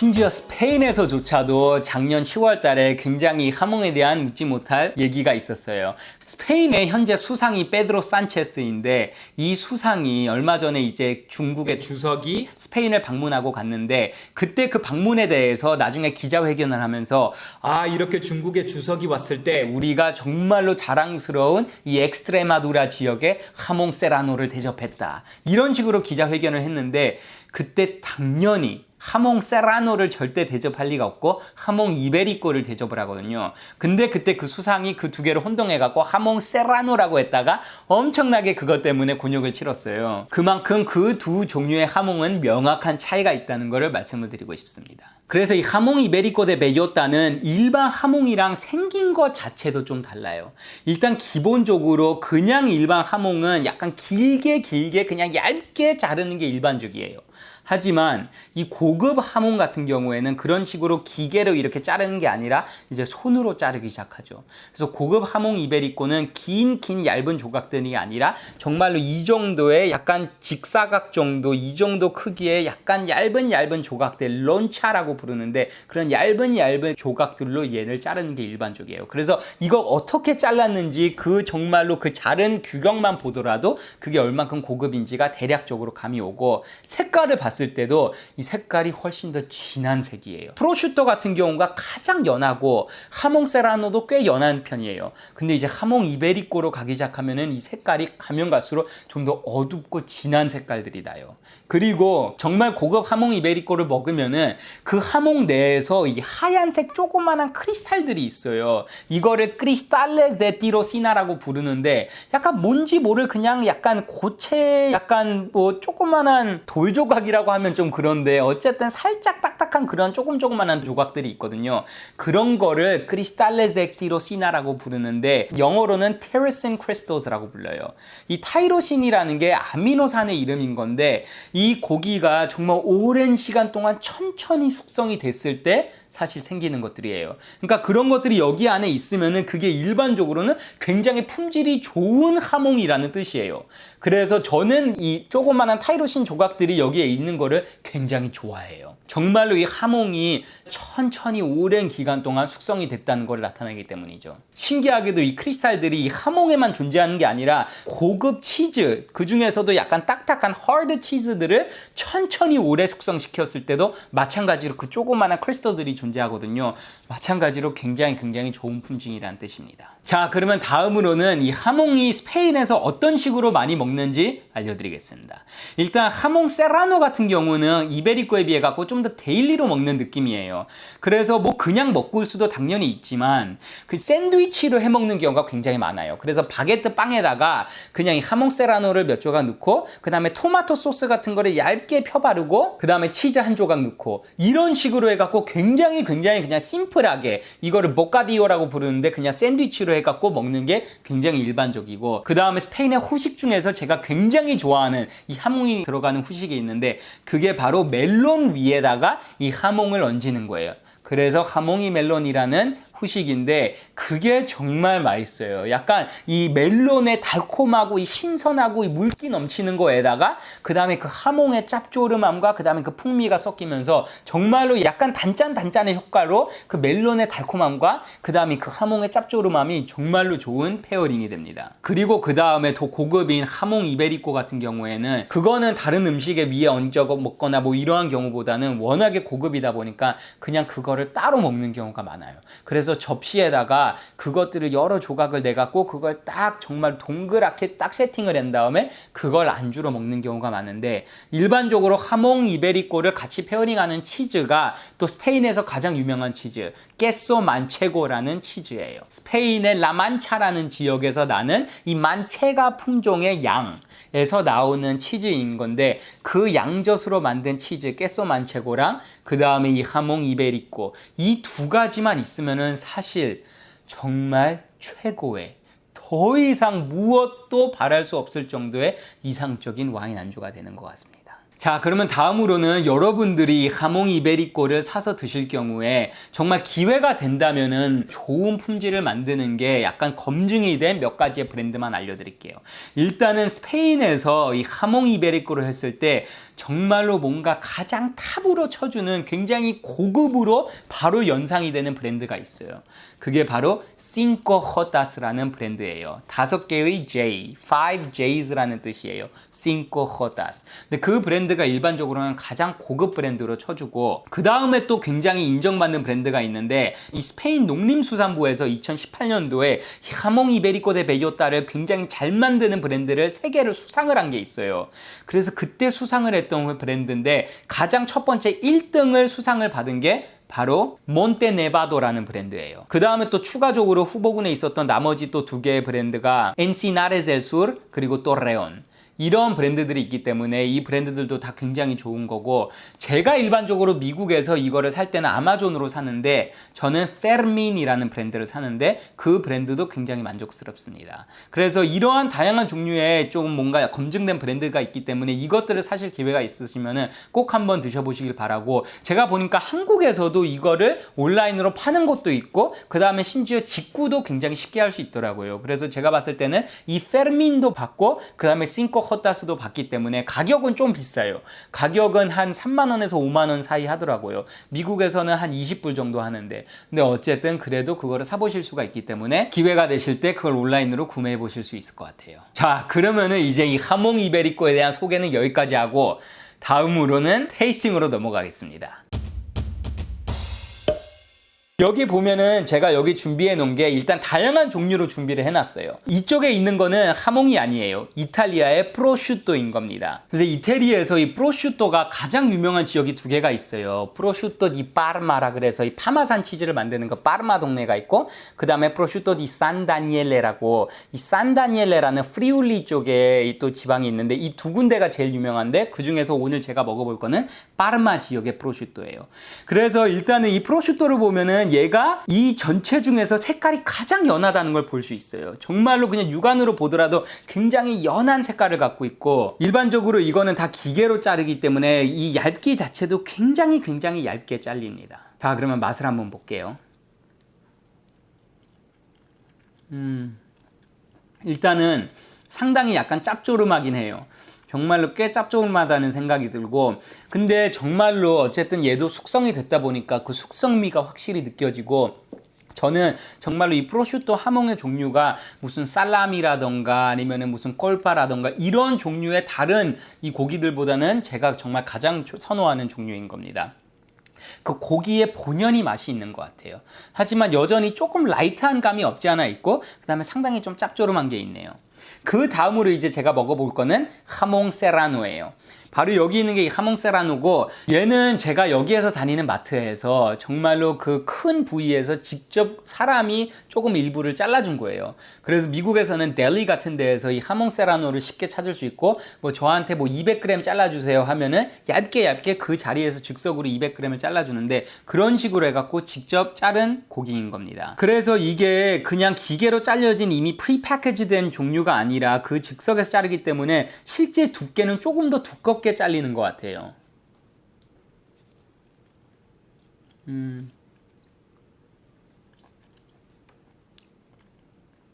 심지어 스페인에서조차도 작년 10월 달에 굉장히 하몽에 대한 묻지 못할 얘기가 있었어요. 스페인의 현재 수상이 페드로 산체스인데 이 수상이 얼마 전에 이제 중국의 주석이 스페인을 방문하고 갔는데 그때 그 방문에 대해서 나중에 기자회견을 하면서 이렇게 중국의 주석이 왔을 때 우리가 정말로 자랑스러운 이 엑스트레마두라 지역의 하몽 세라노를 대접했다. 이런 식으로 기자회견을 했는데 그때 당연히 하몽 세라노를 절대 대접할 리가 없고 하몽 이베리코를 대접을 하거든요. 근데 그때 그 수상이 그 두 개를 혼동해갖고 하몽 세라노라고 했다가 엄청나게 그것 때문에 곤욕을 치렀어요. 그만큼 그 두 종류의 하몽은 명확한 차이가 있다는 것을 말씀을 드리고 싶습니다. 그래서 이 하몽 이베리코 대 베요타는 일반 하몽이랑 생긴 것 자체도 좀 달라요. 일단 기본적으로 그냥 일반 하몽은 약간 길게 그냥 얇게 자르는 게 일반적이에요. 하지만 이 고급 하몽 같은 경우에는 그런 식으로 기계로 이렇게 자르는 게 아니라 이제 손으로 자르기 시작하죠. 그래서 고급 하몽 이베리코는 긴 얇은 조각들이 아니라 정말로 이 정도의 약간 직사각 정도, 이 정도 크기의 약간 얇은 조각들, 론차라고 부르는데 그런 얇은 조각들로 얘를 자르는 게 일반적이에요. 그래서 이거 어떻게 잘랐는지 그 정말로 그 자른 규격만 보더라도 그게 얼만큼 고급인지가 대략적으로 감이 오고 색깔을 봤을 때도 이 색깔이 훨씬 더 진한 색이에요. 프로슈터 같은 경우가 가장 연하고 하몽 세라노도 꽤 연한 편이에요. 근데 이제 하몽 이베리코로 가기 시작하면은 이 색깔이 가면 갈수록 좀 더 어둡고 진한 색깔들이 나요. 그리고 정말 고급 하몽 이베리코를 먹으면은 그 하몽 내에서 이 하얀색 조그만한 크리스탈들이 있어요. 이거를 크리스탈레스 데 티로시나라고 부르는데 약간 뭔지 모를 그냥 약간 고체 약간 뭐 조그만한 돌 조각이라고 하면 좀 그런데 어쨌든 살짝 딱딱한 그런 조그만한 조각들이 있거든요. 그런 거를 크리스탈레스 데 티로시나라고 부르는데 영어로는 테르신 크리스탈스라고 불러요. 이 타이로신이라는 게 아미노산의 이름인 건데 이 고기가 정말 오랜 시간 동안 천천히 숙성이 됐을 때 사실 생기는 것들이에요. 그러니까 그런 것들이 여기 안에 있으면은 그게 일반적으로는 굉장히 품질이 좋은 하몽이라는 뜻이에요. 그래서 저는 이 조그만한 타이로신 조각들이 여기에 있는 거를 굉장히 좋아해요. 정말로 이 하몽이 천천히 오랜 기간 동안 숙성이 됐다는 걸 나타내기 때문이죠. 신기하게도 이 크리스탈들이 이 하몽에만 존재하는 게 아니라 고급 치즈, 그 중에서도 약간 딱딱한 하드 치즈들을 천천히 오래 숙성시켰을 때도 마찬가지로 그 조그만한 크리스탈들이 존재하거든요. 마찬가지로 굉장히 좋은 품질이라는 뜻입니다. 자, 그러면 다음으로는 이 하몽이 스페인에서 어떤 식으로 많이 먹는지 알려드리겠습니다. 일단 하몽 세라노 같은 경우는 이베리코에 비해 갖고 좀 더 데일리로 먹는 느낌이에요. 그래서 뭐 그냥 먹을 수도 당연히 있지만 그 샌드위치로 해 먹는 경우가 굉장히 많아요. 그래서 바게트 빵에다가 그냥 이 하몽 세라노를 몇 조각 넣고 그 다음에 토마토 소스 같은 거를 얇게 펴 바르고 그 다음에 치즈 한 조각 넣고 이런 식으로 해갖고 굉장히 그냥 심플하게 이거를 보카디오라고 부르는데 그냥 샌드위치로 해갖고 먹는 게 굉장히 일반적이고 그 다음에 스페인의 후식 중에서 제가 굉장히 좋아하는 이 하몽이 들어가는 후식이 있는데 그게 바로 멜론 위에다가 이 하몽을 얹는 거예요. 그래서 하몽이 멜론이라는 후식인데 그게 정말 맛있어요. 약간 이 멜론의 달콤하고 이 신선하고 이 물기 넘치는 거에다가 그 다음에 그 하몽의 짭조름함과 그 다음에 그 풍미가 섞이면서 정말로 약간 단짠의 효과로 그 멜론의 달콤함과 그 다음에 그 하몽의 짭조름함이 정말로 좋은 페어링이 됩니다. 그리고 그 다음에 더 고급인 하몽 이베리코 같은 경우에는 그거는 다른 음식에 위에 얹어 먹거나 뭐 이러한 경우보다는 워낙에 고급이다 보니까 그냥 그거를 따로 먹는 경우가 많아요. 그래서 접시에다가 그것들을 여러 조각을 내갖고 그걸 딱 정말 동그랗게 딱 세팅을 한 다음에 그걸 안주로 먹는 경우가 많은데 일반적으로 하몽 이베리코를 같이 페어링하는 치즈가 또 스페인에서 가장 유명한 치즈 깨소 만체고라는 치즈예요. 스페인의 라만차라는 지역에서 나는 이 만체가 품종의 양에서 나오는 치즈인 건데 그 양젓으로 만든 치즈 깨소 만체고랑 그 다음에 이 하몽 이베리코 이 두 가지만 있으면은 사실 정말 최고의 더 이상 무엇도 바랄 수 없을 정도의 이상적인 와인 안주가 되는 것 같습니다. 자, 그러면 다음으로는 여러분들이 하몽 이베리코를 사서 드실 경우에 정말 기회가 된다면은 좋은 품질을 만드는 게 약간 검증이 된 몇 가지의 브랜드만 알려드릴게요. 일단은 스페인에서 이 하몽 이베리코를 했을 때 정말로 뭔가 가장 탑으로 쳐주는 굉장히 고급으로 바로 연상이 되는 브랜드가 있어요. 그게 바로 Cinco Jotas라는 브랜드예요. 5개의 J, 5Js라는 뜻이에요. Cinco Jotas. 근데 그 브랜드가 일반적으로는 가장 고급 브랜드로 쳐주고, 그 다음에 또 굉장히 인정받는 브랜드가 있는데, 이 스페인 농림수산부에서 2018년도에 하몽 이베리코 데 베요타를 굉장히 잘 만드는 브랜드를 3개를 수상을 한 게 있어요. 그래서 그때 수상을 했던 브랜드인데, 가장 첫 번째 1등을 수상을 받은 게 바로 몬테네바도라는 브랜드예요. 그 다음에 또 추가적으로 후보군에 있었던 나머지 또 2개의 브랜드가 엔시나레스 델 수르 그리고 또레온, 이런 브랜드들이 있기 때문에 이 브랜드들도 다 굉장히 좋은 거고, 제가 일반적으로 미국에서 이거를 살 때는 아마존으로 사는데 저는 페르민이라는 브랜드를 사는데 그 브랜드도 굉장히 만족스럽습니다. 그래서 이러한 다양한 종류의 좀 뭔가 검증된 브랜드가 있기 때문에 이것들을 사실 기회가 있으시면 꼭 한번 드셔보시길 바라고, 제가 보니까 한국에서도 이거를 온라인으로 파는 곳도 있고 그 다음에 심지어 직구도 굉장히 쉽게 할 수 있더라고요. 그래서 제가 봤을 때는 이 페르민도 받고 그 다음에 싱코 코타스도 받기 때문에 가격은 좀 비싸요. 가격은 한 3만원에서 5만원 사이 하더라고요. 미국에서는 한 20불 정도 하는데, 근데 어쨌든 그래도 그거를 사보실 수가 있기 때문에 기회가 되실 때 그걸 온라인으로 구매해 보실 수 있을 것 같아요. 자, 그러면은 이제 이 하몽 이베리코에 대한 소개는 여기까지 하고 다음으로는 테이스팅으로 넘어가겠습니다. 여기 보면은 제가 여기 준비해 놓은 게 일단 다양한 종류로 준비를 해놨어요. 이쪽에 있는 거는 하몽이 아니에요. 이탈리아의 프로슈토인 겁니다. 그래서 이태리에서 이 프로슈토가 가장 유명한 지역이 2개가 있어요. 프로슈토 디 파르마라 그래서 이 파마산 치즈를 만드는 거 파르마 동네가 있고, 그 다음에 프로슈토 디 산다니엘레라고 이 산다니엘레라는 프리울리 쪽에 또 지방이 있는데, 이 2군데가 제일 유명한데 그 중에서 오늘 제가 먹어볼 거는 파르마 지역의 프로슈토예요. 그래서 일단은 이 프로슈토를 보면은 얘가 이 전체 중에서 색깔이 가장 연하다는 걸 볼 수 있어요. 정말로 그냥 육안으로 보더라도 굉장히 연한 색깔을 갖고 있고, 일반적으로 이거는 다 기계로 자르기 때문에 이 얇기 자체도 굉장히 얇게 잘립니다. 자, 그러면 맛을 한번 볼게요. 일단은 상당히 약간 짭조름하긴 해요. 정말로 꽤 짭조름하다는 생각이 들고, 근데 정말로 어쨌든 얘도 숙성이 됐다 보니까 그 숙성미가 확실히 느껴지고, 저는 정말로 이 프로슈토 하몽의 종류가 무슨 살라미라던가 아니면은 무슨 콜파라던가 이런 종류의 다른 이 고기들보다는 제가 정말 가장 선호하는 종류인 겁니다. 그 고기의 본연의 맛이 있는 것 같아요. 하지만 여전히 조금 라이트한 감이 없지 않아 있고, 그 다음에 상당히 좀 짭조름한 게 있네요. 그 다음으로 이제 제가 먹어볼 거는 하몽 세라노예요. 바로 여기 있는 게 하몽 세라노고, 얘는 제가 여기에서 다니는 마트에서 정말로 그 큰 부위에서 직접 사람이 조금 일부를 잘라준 거예요. 그래서 미국에서는 델리 같은 데에서 이 하몽 세라노를 쉽게 찾을 수 있고, 뭐 저한테 뭐 200g 잘라주세요 하면은 얇게 그 자리에서 즉석으로 200g을 잘라주는데, 그런 식으로 해갖고 직접 자른 고기인 겁니다. 그래서 이게 그냥 기계로 잘려진 이미 프리패키지된 종류가 아니라 그 즉석에서 자르기 때문에 실제 두께는 조금 더 두껍게 잘리는 것 같아요.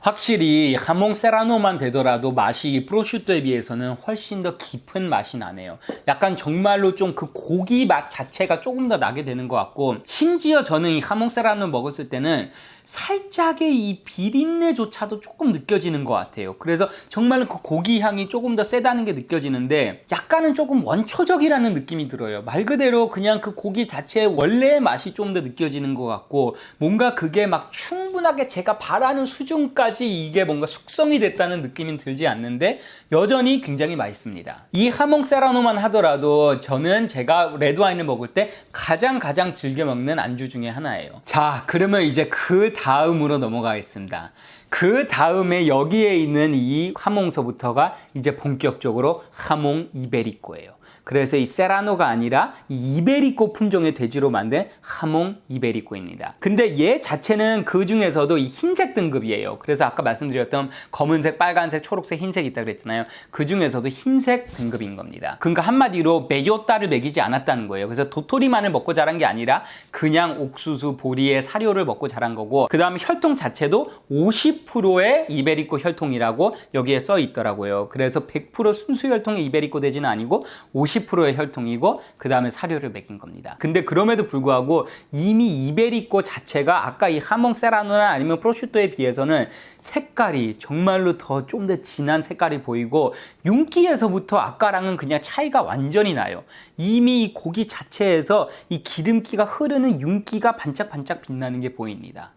확실히 하몽 세라노만 되더라도 맛이 프로슈토에 비해서는 훨씬 더 깊은 맛이 나네요. 약간 정말로 좀 그 고기 맛 자체가 조금 더 나게 되는 것 같고, 심지어 저는 이 하몽 세라노 먹었을 때는 살짝의 이 비린내조차도 조금 느껴지는 것 같아요. 그래서 정말로 그 고기 향이 조금 더 세다는 게 느껴지는데, 약간은 조금 원초적이라는 느낌이 들어요. 말 그대로 그냥 그 고기 자체의 원래의 맛이 좀 더 느껴지는 것 같고, 뭔가 그게 막 충분하게 제가 바라는 수준까지 이게 뭔가 숙성이 됐다는 느낌은 들지 않는데 여전히 굉장히 맛있습니다. 이 하몽 세라노만 하더라도 저는 제가 레드와인을 먹을 때 가장 즐겨 먹는 안주 중에 하나예요. 자, 그러면 이제 그 다음으로 넘어가겠습니다. 그 다음에 여기에 있는 이 하몽서부터가 이제 본격적으로 하몽 이베리코예요. 그래서 이 세라노가 아니라 이 이베리코 품종의 돼지로 만든 하몽 이베리코입니다. 근데 얘 자체는 그 중에서도 이 흰색 등급이에요. 그래서 아까 말씀드렸던 검은색, 빨간색, 초록색, 흰색이 있다 그랬잖아요. 그 중에서도 흰색 등급인 겁니다. 그러니까 한마디로 메요따를 먹이지 않았다는 거예요. 그래서 도토리만을 먹고 자란 게 아니라 그냥 옥수수, 보리의 사료를 먹고 자란 거고, 그 다음에 혈통 자체도 50%의 이베리코 혈통이라고 여기에 써 있더라고요. 그래서 100% 순수 혈통의 이베리코 돼지는 아니고 50%의 혈통이고, 그 다음에 사료를 먹인 겁니다. 근데 그럼에도 불구하고 이미 이베리코 자체가 아까 이 하몽 세라노나 아니면 프로슈토에 비해서는 색깔이 정말로 좀 더 진한 색깔이 보이고, 윤기에서부터 아까랑은 그냥 차이가 완전히 나요. 이미 이 고기 자체에서 이 기름기가 흐르는 윤기가 반짝반짝 빛나는 게 보입니다.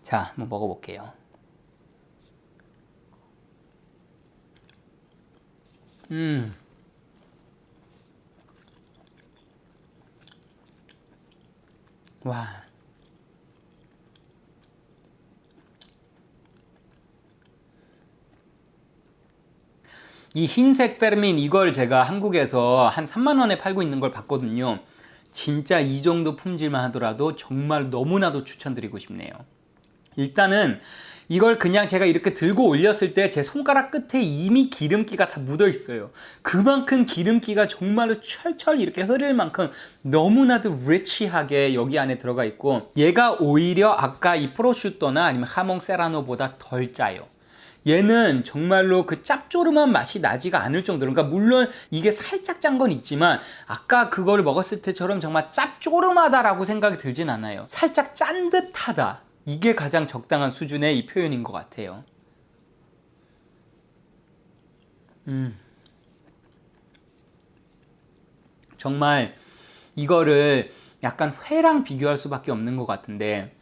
자, 한번 먹어볼게요. 와. 이 흰색 페르민, 이걸 제가 한국에서 한 3만 원에 팔고 있는 걸 봤거든요. 진짜 이 정도 품질만 하더라도 정말 너무나도 추천드리고 싶네요. 일단은 이걸 그냥 제가 이렇게 들고 올렸을 때 제 손가락 끝에 이미 기름기가 다 묻어 있어요. 그만큼 기름기가 정말로 철철 이렇게 흐를 만큼 너무나도 리치하게 여기 안에 들어가 있고, 얘가 오히려 아까 이 프로슈토나 아니면 하몽 세라노보다 덜 짜요. 얘는 정말로 그 짭조름한 맛이 나지가 않을 정도로, 그러니까 물론 이게 살짝 짠 건 있지만 아까 그걸 먹었을 때처럼 정말 짭조름하다라고 생각이 들진 않아요. 살짝 짠 듯하다, 이게 가장 적당한 수준의 이 표현인 것 같아요. 정말 이거를 약간 회랑 비교할 수밖에 없는 것 같은데,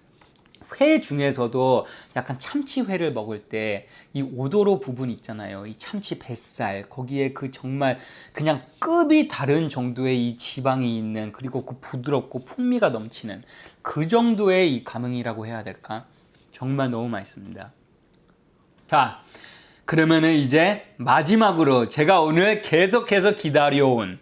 회 중에서도 약간 참치회를 먹을 때 이 오도로 부분 있잖아요. 이 참치 뱃살, 거기에 그 정말 그냥 급이 다른 정도의 이 지방이 있는, 그리고 그 부드럽고 풍미가 넘치는 그 정도의 이 감흥이라고 해야 될까? 정말 너무 맛있습니다. 자, 그러면은 이제 마지막으로 제가 오늘 계속해서 기다려온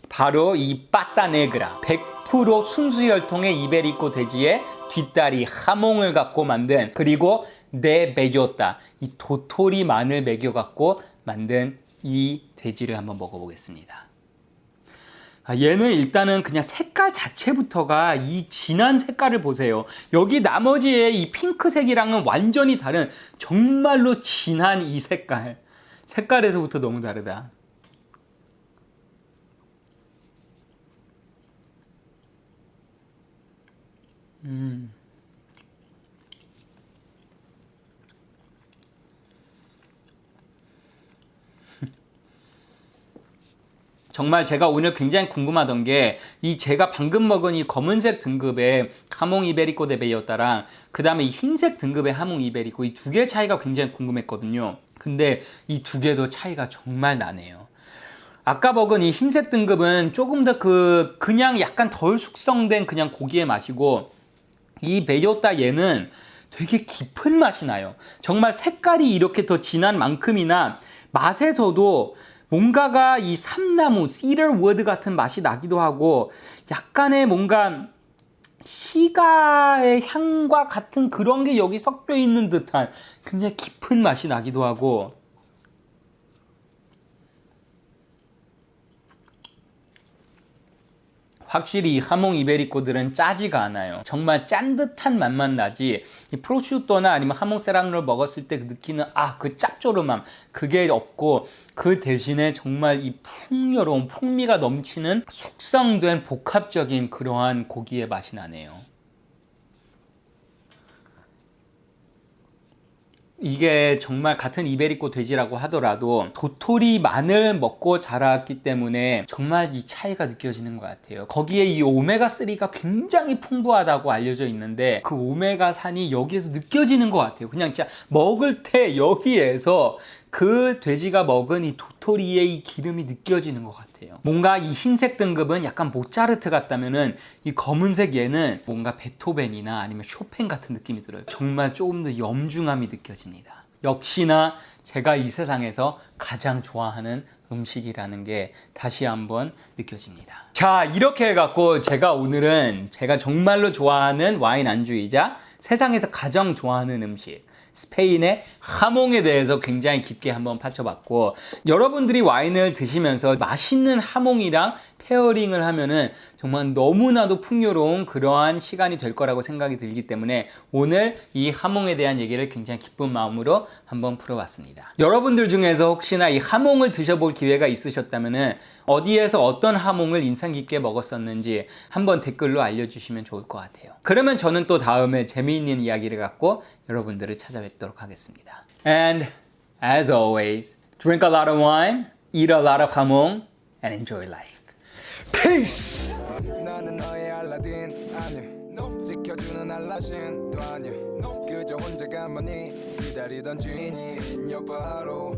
바로 이 빠따네그라, 100% 순수혈통의 이베리코 돼지의 뒷다리 하몽을 갖고 만든, 그리고 네 메교따, 이 도토리만을 먹여갖고 만든 이 돼지를 한번 먹어보겠습니다. 얘는 일단은 그냥 색깔 자체부터가 이 진한 색깔을 보세요. 여기 나머지의 이 핑크색이랑은 완전히 다른 정말로 진한 이 색깔. 색깔에서부터 너무 다르다. 정말 제가 오늘 굉장히 궁금하던 게, 이 제가 방금 먹은 이 검은색 등급의 하몽 이베리코 데 베요따랑 그 다음에 이 흰색 등급의 하몽 이베리코, 이 두 개의 차이가 굉장히 궁금했거든요. 근데 이 두 개도 차이가 정말 나네요. 아까 먹은 이 흰색 등급은 조금 더 그냥 약간 덜 숙성된 그냥 고기의 맛이고, 이 베요따 얘는 되게 깊은 맛이 나요. 정말 색깔이 이렇게 더 진한 만큼이나 맛에서도 뭔가가 이 삼나무, 씨더우드 같은 맛이 나기도 하고, 약간의 뭔가 시가의 향과 같은 그런 게 여기 섞여 있는 듯한 굉장히 깊은 맛이 나기도 하고, 확실히 이 하몽 이베리코들은 짜지가 않아요. 정말 짠 듯한 맛만 나지, 이 프로슈토나 아니면 하몽 세라노를 먹었을 때 느끼는 그 짭조름함, 그게 없고, 그 대신에 정말 이 풍요로운 풍미가 넘치는 숙성된 복합적인 그러한 고기의 맛이 나네요. 이게 정말 같은 이베리코 돼지라고 하더라도 도토리만을 먹고 자랐기 때문에 정말 이 차이가 느껴지는 것 같아요. 거기에 이 오메가3가 굉장히 풍부하다고 알려져 있는데, 그 오메가3이 여기에서 느껴지는 것 같아요. 그냥 진짜 먹을 때 여기에서 그 돼지가 먹은 이 도토리의 이 기름이 느껴지는 것 같아요. 뭔가 이 흰색 등급은 약간 모차르트 같다면은, 이 검은색 얘는 뭔가 베토벤이나 아니면 쇼팽 같은 느낌이 들어요. 정말 조금 더 염중함이 느껴집니다. 역시나 제가 이 세상에서 가장 좋아하는 음식이라는 게 다시 한번 느껴집니다. 자, 이렇게 해갖고 오늘은 제가 정말로 좋아하는 와인 안주이자 세상에서 가장 좋아하는 음식 스페인의 하몽에 대해서 굉장히 깊게 한번 파쳐봤고, 여러분들이 와인을 드시면서 맛있는 하몽이랑 페어링을 하면은 정말 너무나도 풍요로운 그러한 시간이 될 거라고 생각이 들기 때문에 오늘 이 하몽에 대한 얘기를 굉장히 기쁜 마음으로 한번 풀어봤습니다. 여러분들 중에서 혹시나 이 하몽을 드셔볼 기회가 있으셨다면은 어디에서 어떤 하몽을 인상 깊게 먹었었는지 한번 댓글로 알려주시면 좋을 것 같아요. 그러면 저는 또 다음에 재미있는 이야기를 갖고 여러분들을 찾아뵙도록 하겠습니다. And as always, drink a lot of wine, eat a lot of hamon, and enjoy life. Peace! 나는 너의 알라딘 아니야 지켜주는 알라신도 아니야 그저 혼자 가만히 기다리던 주인이 바로